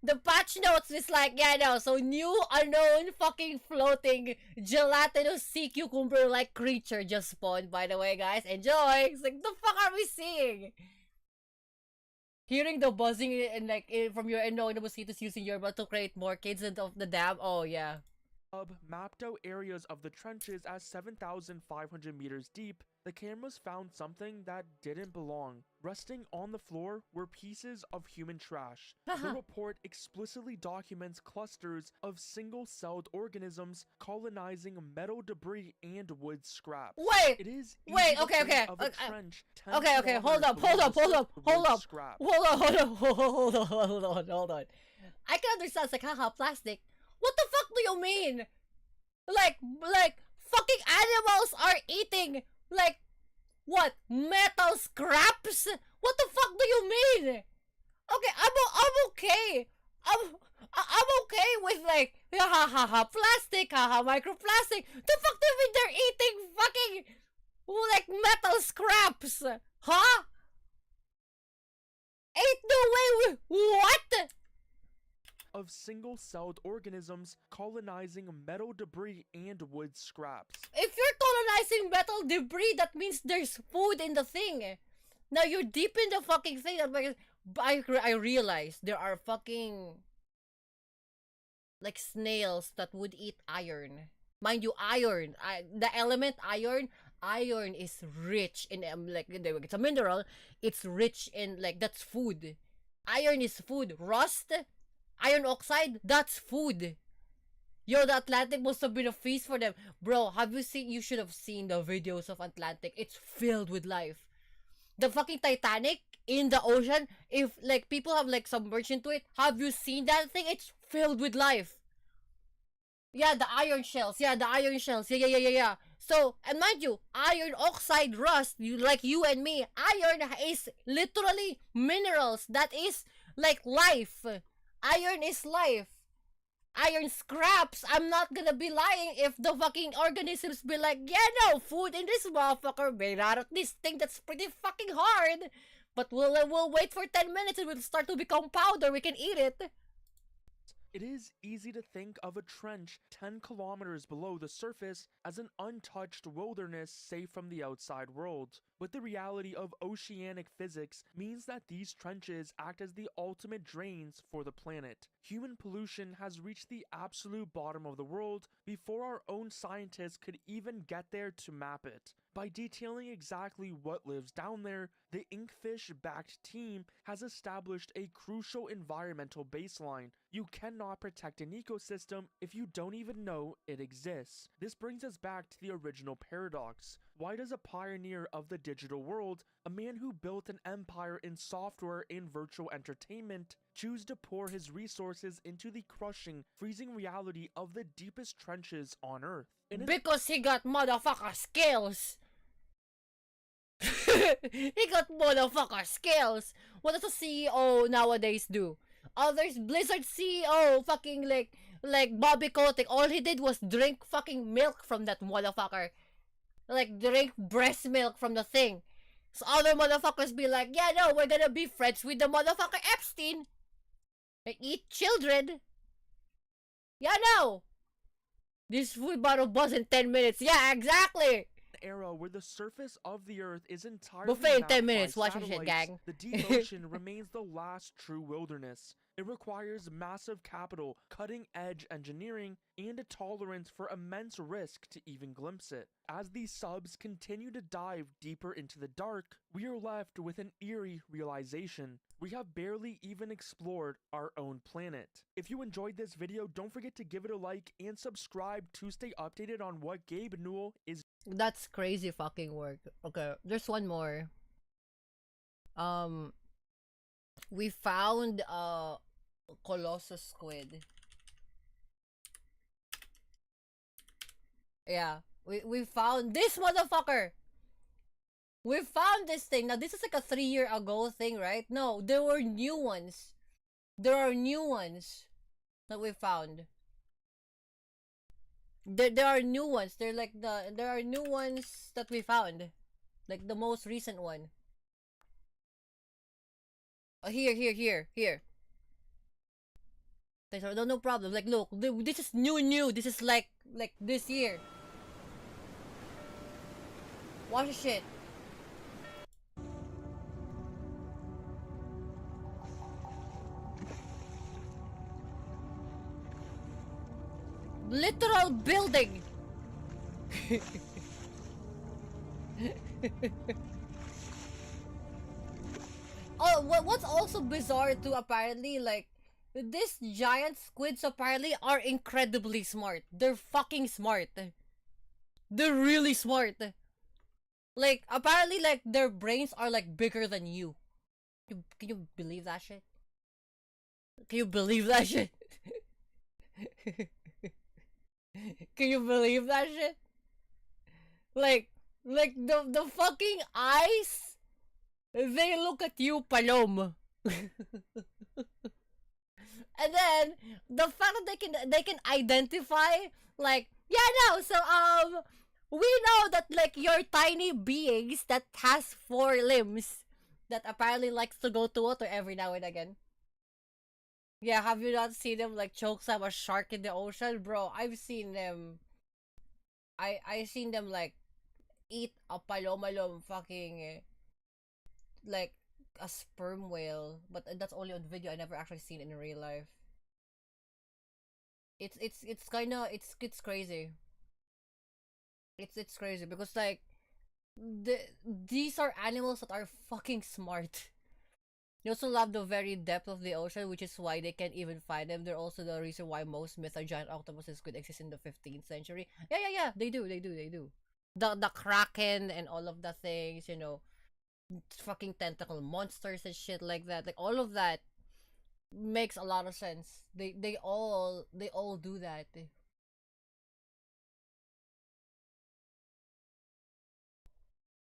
The patch notes is like, yeah, no, so new unknown fucking floating gelatinous sea cucumber like creature just spawned, by the way, guys. Enjoy! It's like, the fuck are we seeing? Hearing the buzzing and like from your end, knowing the mosquitoes using your butt to create more kids of the dam. Oh yeah. mapped out areas of the trenches as 7,500 meters deep. The cameras found something that didn't belong. Resting on the floor were pieces of human trash. The report explicitly documents clusters of single-celled organisms colonizing metal debris and wood scraps. Wait! It is Wait, easy to okay, think okay. of a trench 10 Okay, hold up, kilometers hold below up, the hold up, surface hold wood up, scrap. hold on. I can understand, it's like, haha, plastic. What the fuck do you mean? Like, fucking animals are eating, like, what? Metal scraps? What the fuck do you mean? Okay, I'm okay. I'm okay with, like, haha, plastic, haha, microplastic. The fuck do you mean they're eating fucking, like, metal scraps? Huh? Ain't no way what? Of single-celled organisms colonizing metal debris and wood scraps. If you're colonizing metal debris, that means there's food in the thing. Now you're deep in the fucking thing. I realize there are fucking, like, snails that would eat iron. Mind you, iron, the element iron is rich in, like, it's a mineral. It's rich in, like, that's food. Iron is food. Rust, iron oxide, that's food. Yo, the Atlantic must have been a feast for them. Bro, you should have seen the videos of Atlantic. It's filled with life. The fucking Titanic in the ocean, if, like, people have, like, submerged into it, have you seen that thing? It's filled with life. Yeah, the iron shells. Yeah. So, and mind you, iron oxide, rust, like you and me, iron is literally minerals. That is, like, life. Iron is life. Iron scraps. I'm not gonna be lying if the fucking organisms be like, yeah, no, food in this motherfucker made out of this thing that's pretty fucking hard. But we'll wait for 10 minutes and it'll start to become powder. We can eat it. It is easy to think of a trench 10 kilometers below the surface as an untouched wilderness safe from the outside world. But the reality of oceanic physics means that these trenches act as the ultimate drains for the planet. Human pollution has reached the absolute bottom of the world before our own scientists could even get there to map it. By detailing exactly what lives down there, the Inkfish-backed team has established a crucial environmental baseline. You cannot protect an ecosystem if you don't even know it exists. This brings us back to the original paradox. Why does a pioneer of the digital world, a man who built an empire in software and virtual entertainment, choose to pour his resources into the crushing, freezing reality of the deepest trenches on Earth? Because he got motherfucker skills. He got motherfucker skills. What does a CEO nowadays do? Others, Blizzard CEO, fucking like Bobby Kotick, all he did was drink fucking milk from that motherfucker. Like, drink breast milk from the thing. So other motherfuckers be like, yeah, no, we're gonna be friends with the motherfucker Epstein. And eat children. Yeah, no. This food bottle buzz in 10 minutes. Yeah, exactly. Era where the surface of the earth is entirely Buffet in mapped 10 minutes. by Watch your shit, satellites, gang. the deep ocean remains the last true wilderness. It requires massive capital, cutting-edge engineering, and a tolerance for immense risk to even glimpse it. As these subs continue to dive deeper into the dark, we are left with an eerie realization. We have barely even explored our own planet. If you enjoyed this video, don't forget to give it a like and subscribe to stay updated on what Gabe Newell is. That's crazy fucking work. Okay, there's one more. We found Colossus squid. Yeah, we found this motherfucker. We found this thing. Now this is like a 3-year ago thing, right? No, there were new ones. There are new ones that we found. There are new ones. There are new ones that we found. Like the most recent one. Here. No problem. Like, look, this is new. This is like this year. Watch the shit. literal building. Oh, what's also bizarre too, apparently, like, these giant squids apparently are incredibly smart. They're fucking smart. They're really smart. Like, apparently, like, their brains are, like, bigger than you. Can you believe that shit? Can you believe that shit? Can you believe that shit? Like the fucking eyes, they look at you, Palom. And then the fact that they can identify, like, yeah, no, so we know that, like, you're tiny beings that has 4 limbs that apparently likes to go to water every now and again. Yeah, have you not seen them, like, choke slam a shark in the ocean? Bro, I've seen them. I seen them, like, eat a palomalom fucking, like, a sperm whale. But that's only on video. I never actually seen it in real life. It's kinda, it's crazy. It's crazy because, like, these are animals that are fucking smart. They also love the very depth of the ocean, which is why they can't even find them. They're also the reason why most myths are giant octopuses could exist in the 15th century. Yeah. They do. The kraken and all of the things, you know, fucking tentacle monsters and shit like that. Like, all of that makes a lot of sense. They all do that.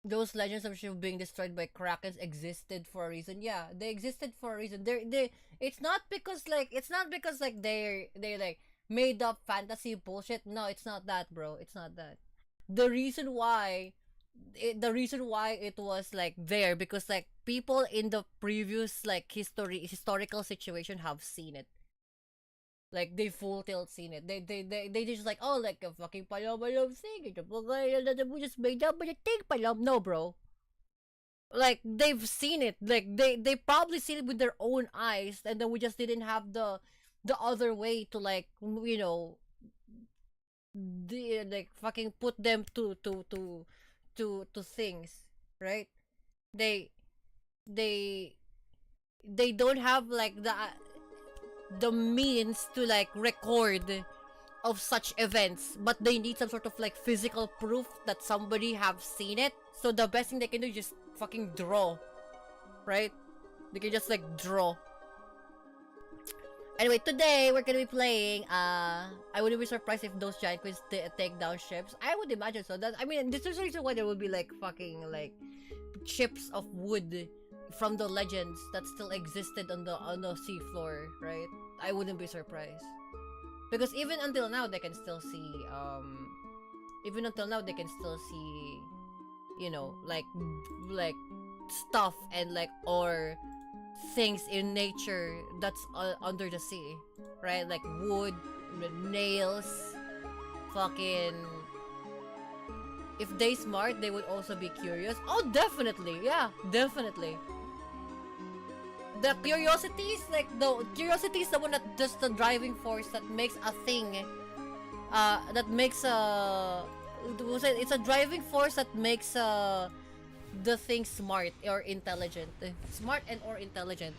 Those legends of Shiv being destroyed by krakens existed for a reason. Yeah, they existed for a reason. They it's not because, like, they like made up fantasy bullshit. No, it's not that, bro. It's not that. The reason why it was, like, there because, like, people in the previous, like, historical situation have seen it. Like, they full tilt seen it. They just like, oh, like a fucking palom thing. We just made up but a thing palom. No, bro. Like, they've seen it. Like, they probably seen it with their own eyes, and then we just didn't have the other way to, like, you know, like, fucking put them to things, right? They they they don't have, like, the means to, like, record of such events, but they need some sort of, like, physical proof that somebody have seen it. So the best thing they can do is just fucking draw, right? They can just, like, draw. Anyway, today we're gonna be playing, I wouldn't be surprised if those giant queens take down ships. I would imagine so. That, I mean, this is the reason why there would be, like, fucking, like, chips of wood from the legends that still existed on the seafloor, right? I wouldn't be surprised. Because even until now they can still see you know, like stuff and, like, or things in nature that's under the sea, right? Like wood, nails, fucking. If they smart, they would also be curious. Oh, definitely. Yeah, definitely. The curiosity is the one that just the driving force that makes a thing, that makes it's a driving force that makes the thing smart or intelligent. Smart and or intelligent.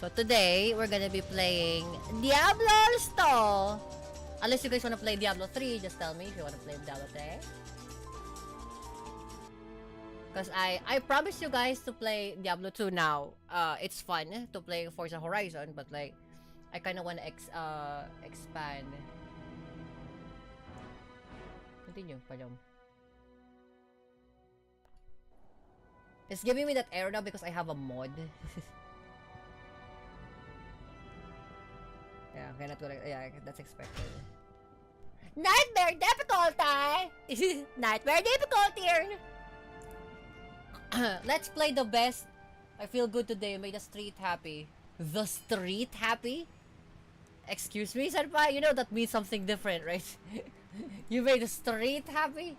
So today, we're gonna be playing Diablo Stall. Unless you guys wanna play Diablo 3, just tell me if you wanna play Diablo 3. Because I promise you guys to play Diablo 2 now. It's fun to play Forza Horizon, but, like, I kinda wanna expand. Continue, Palom. It's giving me that error now because I have a mod. Yeah, okay, not gonna, yeah, that's expected. Nightmare difficulty! Nightmare difficulty! Let's play the best. I feel good today. Made the street happy. The street happy? Excuse me, Senpai? You know that means something different, right? You made the street happy?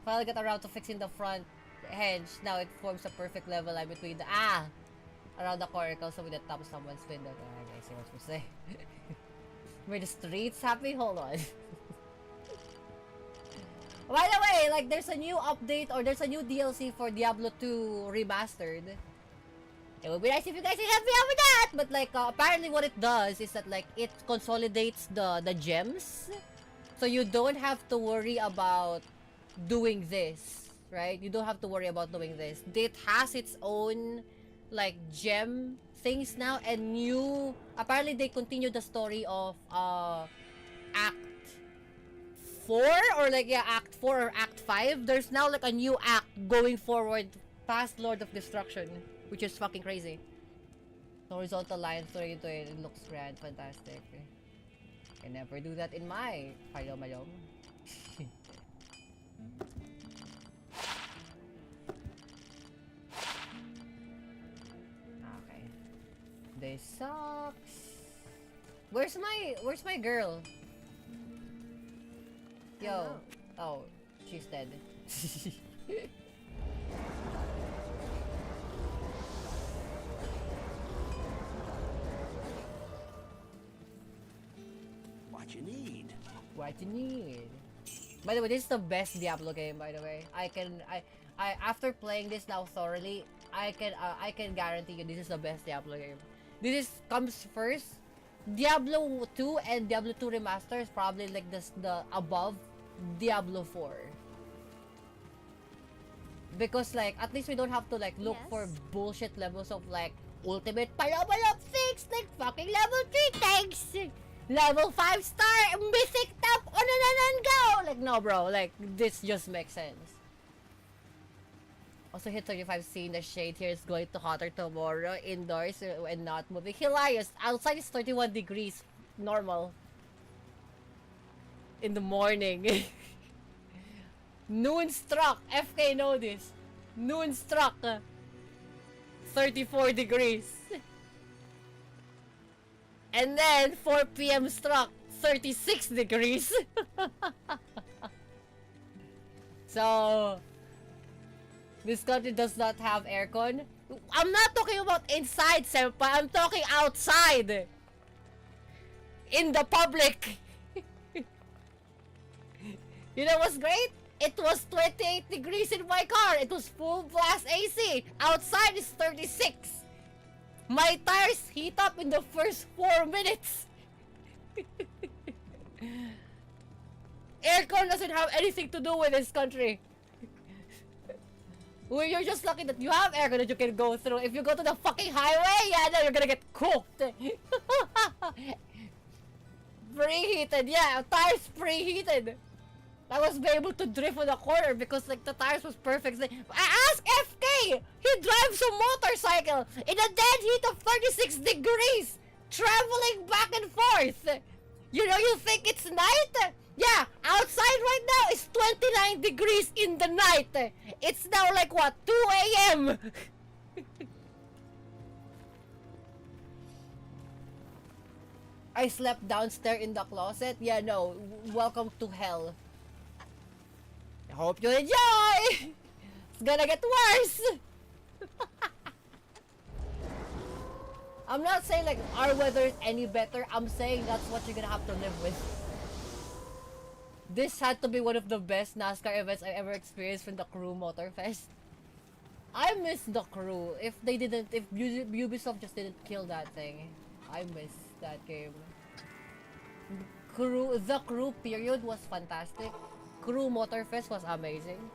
Finally got around to fixing the front hedge. Now it forms a perfect level line between the... around the corner comes with the top of someone's window. I see what you say. Were the streets happy? Hold on. By the way, like there's a new update or there's a new DLC for Diablo 2 Remastered. It would be nice if you guys can help me out with that. But like apparently what it does is that like it consolidates the gems. So you don't have to worry about doing this, right? You don't have to worry about doing this. It has its own like gem things now, and new apparently they continue the story of Act 4 or like yeah, Act 4 or Act 5. There's now like a new act going forward past Lord of Destruction, which is fucking crazy. Horizontal line through into it. It looks grand, fantastic. Can never do that in my Palom. Okay. This sucks. Where's my girl? Yo. Oh, she's dead. What you need? What you need? By the way, this is the best Diablo game. By the way, I after playing this now thoroughly, I can guarantee you this is the best Diablo game. This is comes first. Diablo 2 and Diablo 2 Remaster is probably like the above Diablo 4. Because like at least we don't have to like look for bullshit levels of like ultimate palom things like fucking level 3 tanks, level 5 star mythic top on and go. Like no bro, like this just makes sense. Also hit 35, seeing the shade here is going to hotter tomorrow indoors and not moving. Hilarious. Outside is 31 degrees normal in the morning. Noon struck. FK know this. Noon struck. 34 degrees. And then 4 p.m. struck. 36 degrees. So this country does not have aircon. I'm not talking about inside, senpai. I'm talking outside. In the public. You know what's great? It was 28 degrees in my car. It was full blast AC. Outside is 36. My tires heat up in the first 4 minutes. Aircon doesn't have anything to do with this country. Well, you're just lucky that you have aircon that you can go through. If you go to the fucking highway, yeah, then you're gonna get cooked. Preheated, yeah, tires preheated. I was able to drift on the corner because like the tires was perfect. Like, ask FK! He drives a motorcycle in a dead heat of 36 degrees, traveling back and forth. You know, you think it's night? Yeah, outside right now is 29 degrees in the night. It's now like what, 2 a.m. I slept downstairs in the closet. Yeah, no, welcome to hell. I hope you enjoy. It's gonna get worse. I'm not saying like our weather is any better. I'm saying that's what you're gonna have to live with. This had to be one of the best NASCAR events I ever experienced from the Crew Motorfest. I miss the Crew. If Ubisoft just didn't kill that thing, I miss that game. The Crew period was fantastic. Crew Motorfest was amazing.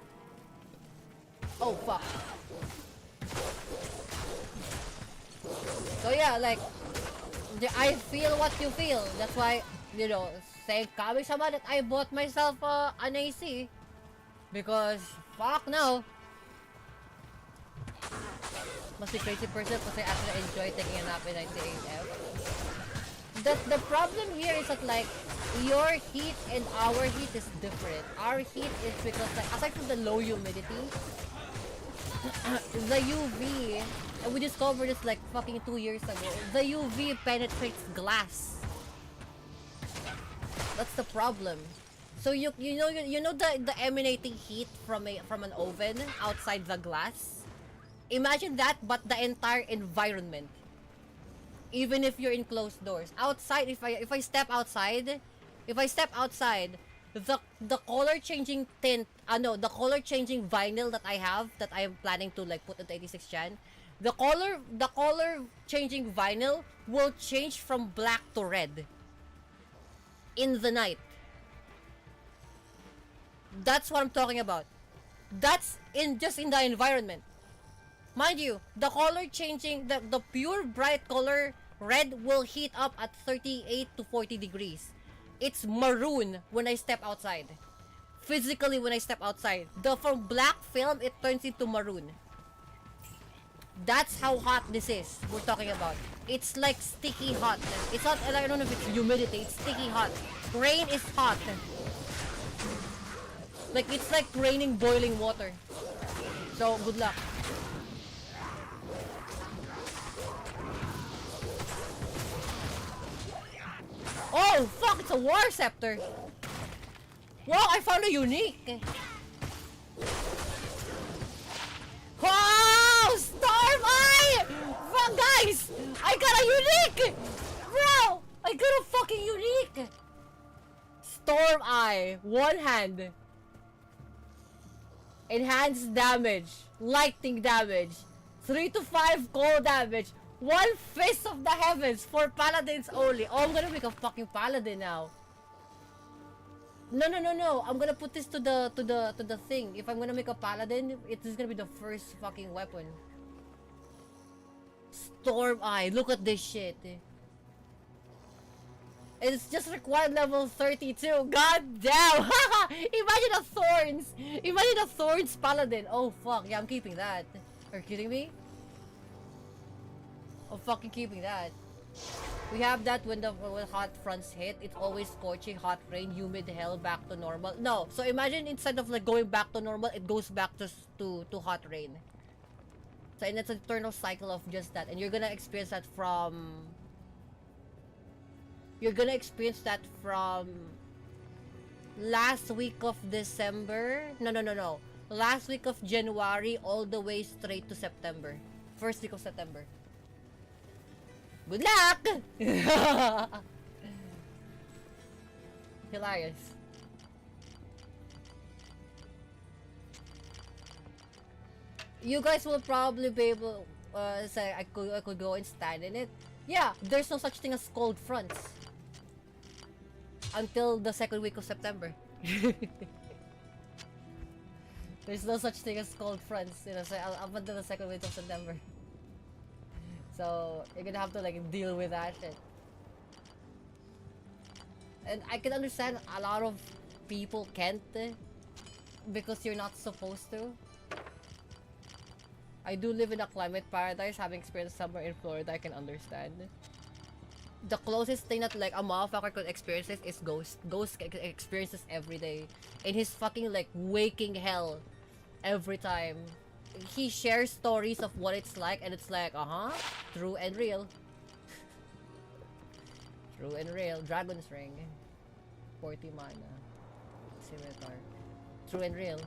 Oh fuck. So yeah, like I feel what you feel. That's why, you know, thank Kami-sama that I bought myself an AC. Because, fuck no. Must be crazy person because I actually enjoy taking a nap in 98F. The problem here is that like, your heat and our heat is different. Our heat is because like, aside from the low humidity, the UV, and we discovered this like fucking 2 years ago, the UV penetrates glass. That's the problem. So you know the emanating heat from an oven outside the glass. Imagine that, but the entire environment. Even if you're in closed doors. Outside, if I step outside, the color changing tint, the color changing vinyl that I have, that I am planning to like put into 86 Jan, the color changing vinyl will change from black to red in the night. That's what I'm talking about. That's just in the environment. Mind you, the color changing, the pure bright color red will heat up at 38 to 40 degrees. It's maroon when I step outside. Physically, when I step outside. From black film, it turns into maroon. That's how hot this is we're talking about. It's like sticky hot. It's not, I don't know if it's humidity, it's sticky hot. Rain is hot. Like, it's like raining boiling water. So, good luck. Oh, fuck, it's a war scepter. Wow, I found a unique. Oh, Storm Eye! Fuck, guys! I got a unique! Bro, I got a fucking unique! Storm Eye, one hand. Enhanced damage, lightning damage, 3 to 5 cold damage, 1 fist of the heavens for paladins only. Oh, I'm gonna make a fucking paladin now. No. I'm gonna put this to the thing. If I'm gonna make a paladin, it is gonna be the first fucking weapon. Storm Eye, look at this shit. It's just required level 32. God damn! Imagine a thorns! Imagine a thorns paladin. Oh fuck, yeah, I'm keeping that. Are you kidding me? I'm fucking keeping that. We have that when hot fronts hit. It's always scorching, hot rain, humid hell, back to normal. No, so imagine instead of like going back to normal, it goes back to hot rain. So and it's an eternal cycle of just that. And you're gonna experience that from... You're gonna experience that from last week of December. No. Last week of January all the way straight to September. First week of September. Good luck! Hilarious. You guys will probably be able say I could go and stand in it. Yeah, there's no such thing as cold fronts. Until the second week of September. There's no such thing as cold fronts, you know, so up until the second week of September. So, you're gonna have to like deal with that shit. And I can understand a lot of people can't because you're not supposed to. I do live in a climate paradise, having experienced summer in Florida, I can understand. The closest thing that like a motherfucker could experience this is Ghost. Ghost experiences every day. In his fucking like waking hell every time. He shares stories of what it's like and it's like, true and real. True and real. Dragon's Ring. 40 mana. Scimitar. True and real.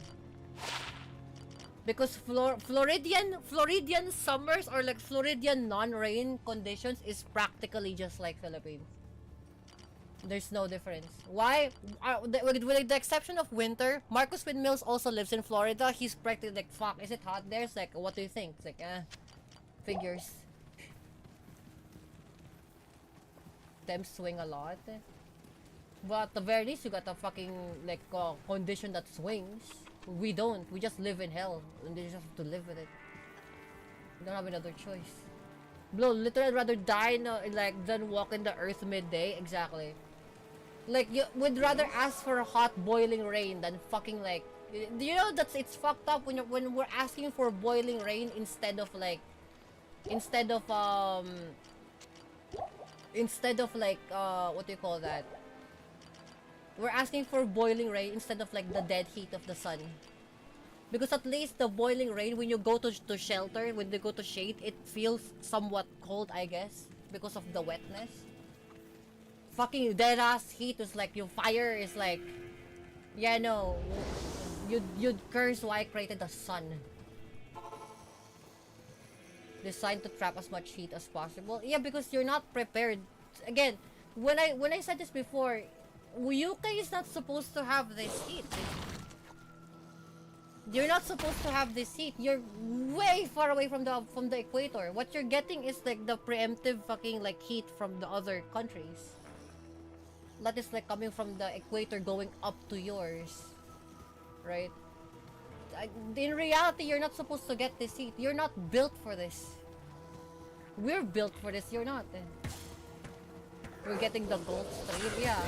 Because Floridian summers or like Floridian non-rain conditions is practically just like Philippines. There's no difference. Why? With the exception of winter, Marcus Windmills also lives in Florida. He's practically like, fuck, is it hot there? It's like, what do you think? It's like, figures. Them swing a lot. But at the very least, you got a fucking like condition that swings. We don't. We just live in hell. And they just have to live with it. We don't have another choice. Bro, literally I'd rather die than walk in the earth midday. Exactly. Like, you would rather ask for hot boiling rain than fucking like... Do you know that it's fucked up when we're asking for boiling rain instead of like... Instead of what do you call that? We're asking for boiling rain instead of like the dead heat of the sun. Because at least the boiling rain, when you go to shelter, when you go to shade, it feels somewhat cold, I guess. Because of the wetness. Fucking dead ass heat is like, your fire is like... Yeah, no. You'd curse why I created the sun. designed to trap as much heat as possible. Yeah, because you're not prepared. Again, when I said this before, UK is not supposed to have this heat. You're not supposed to have this heat. You're way far away from the equator. What you're getting is like the preemptive fucking like heat from the other countries. That is like coming from the equator going up to yours, right? In reality, you're not supposed to get this heat. You're not built for this. We're built for this. You're not. We're getting the Gulf Stream. Yeah,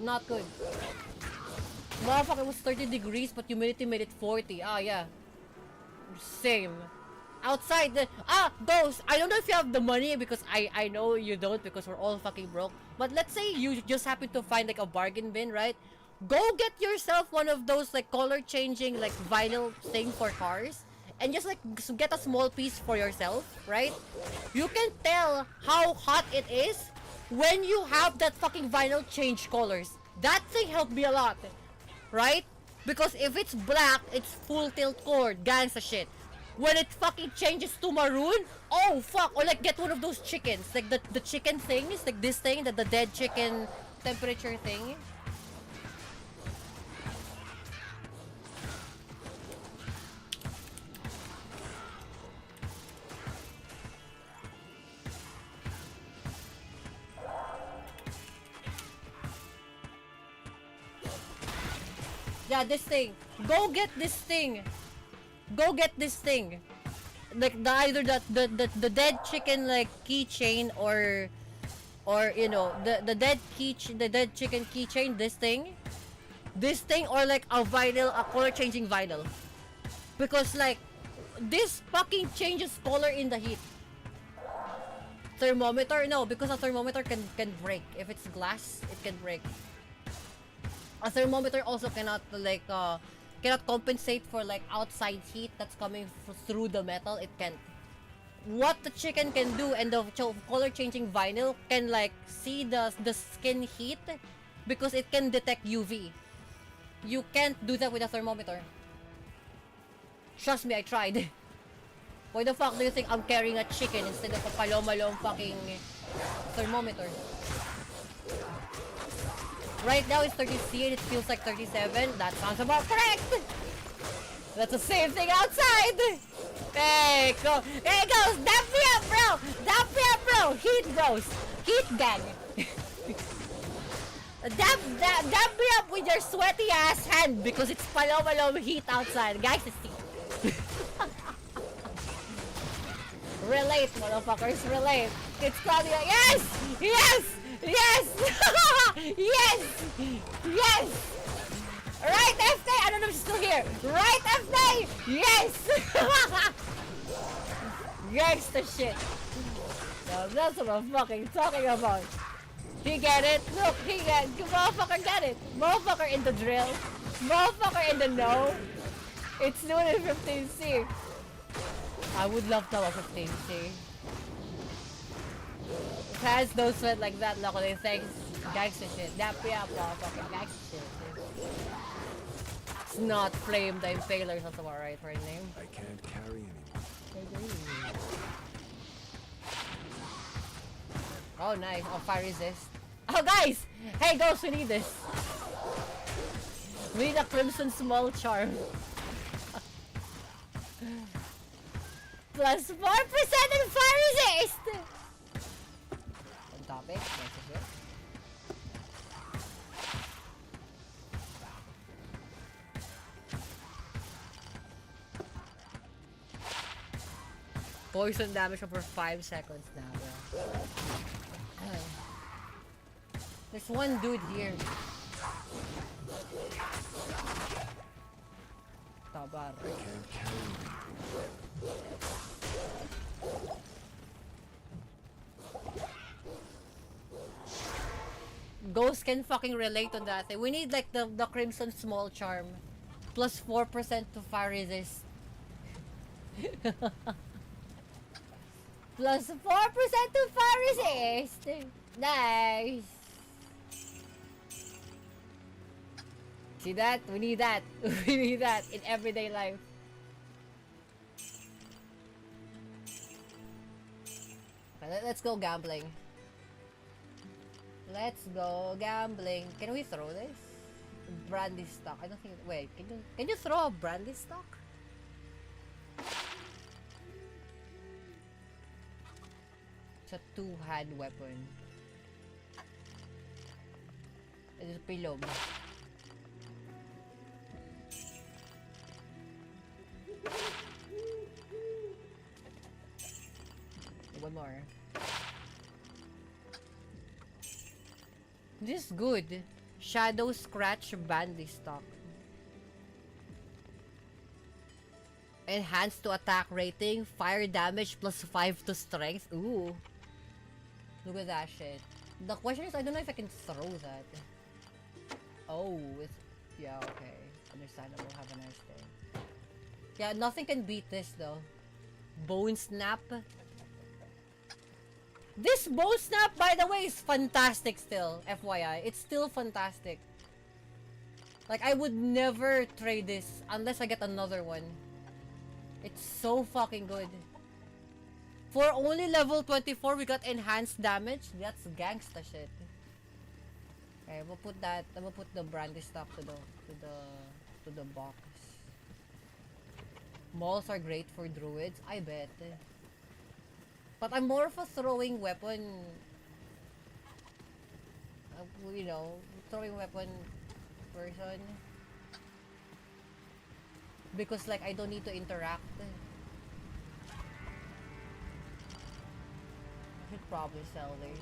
not good. Motherfucker, it was 30 degrees, but humidity made it 40. Ah, yeah. Same. Outside, those, I don't know if you have the money, because I know you don't, because we're all fucking broke. But let's say you just happen to find, like, a bargain bin, right? Go get yourself one of those, like, color-changing, like, vinyl thing for cars. And just, like, get a small piece for yourself, right? You can tell how hot it is when you have that fucking vinyl change colors. That thing helped me a lot. Right? Because if it's black, it's full tilt cord, gangsta shit. When it fucking changes to maroon, oh fuck! Or like get one of those chickens, like the chicken things, like this thing, the dead chicken temperature thing. Yeah, this thing. Go get this thing. Go get this thing. Like either the dead chicken like keychain or you know the dead chicken keychain. This thing or like a color changing vinyl. Because like this fucking changes color in the heat. Thermometer, no, because a thermometer can break. If it's glass, it can break. A thermometer also cannot like cannot compensate for like outside heat that's coming through the metal. It can't. What the chicken can do and the color changing vinyl can like see the skin heat because it can detect UV. You can't do that with a thermometer. Trust me, I tried. Why the fuck do you think I'm carrying a chicken instead of a paloma-lom fucking thermometer? Right now it's 30C and it feels like 37. That sounds about correct. That's the same thing outside. Hey, go. Hey, goes. Dap me up, bro. Dap me up, bro. Heat bros. Heat gang. Dap me up with your sweaty ass hand because it's paloma-lom heat outside. Guys, it's heat. Relate, motherfuckers. Relate. It's Claudia. Yes! Yes! Yes! Yes! Yes! Right, FK! I don't know if she's still here. Right, FK! Yes! Gangsta shit. No, that's what I'm fucking talking about. He get it? Look, motherfucker get it. Motherfucker in the drill. Motherfucker in the know. It's noon at 15C. I would love to have a 15C. It has no sweat like that, luckily. Thanks. Gangsta shit. Dap me up, motherfucking gangsta shit. It's not Flame the Impaler, that's about right name. I can't carry anymore. Oh, nice. Oh, fire resist. Oh, guys! Hey, ghosts, we need this. We need a Crimson Small Charm. Plus 4% in fire resist! On topic, that's it. Poison damage for 5 seconds now, bro. There's one dude here. Tabar. I can't carry anymore. Ghost can fucking relate on that. We need like the Crimson Small Charm. Plus 4% to fire resist. Plus 4% to fire resist. Nice. See that? We need that. We need that in everyday life. Okay, let's go gambling. Let's go gambling. Can we throw this? Brandy stock. I don't think. Wait, can you throw a brandy stock? It's a two-hand weapon. It is pilog. One more. This is good. Shadow Scratch Bandy stock. Enhanced to attack rating, fire damage plus 5 to strength. Ooh. Look at that shit. The question is, I don't know if I can throw that. Oh, it's... Yeah, okay. Understandable. Have a nice day. Yeah, nothing can beat this though. Bone Snap. This Bone Snap, by the way, is fantastic still. FYI. It's still fantastic. Like, I would never trade this unless I get another one. It's so fucking good. For only level 24, we got enhanced damage. That's gangsta shit. Okay, we'll put that. We'll put the brandy stock to the box. Malls are great for druids, I bet. But I'm more of a throwing weapon. You know, throwing weapon person. Because like I don't need to interact. I should probably sell these.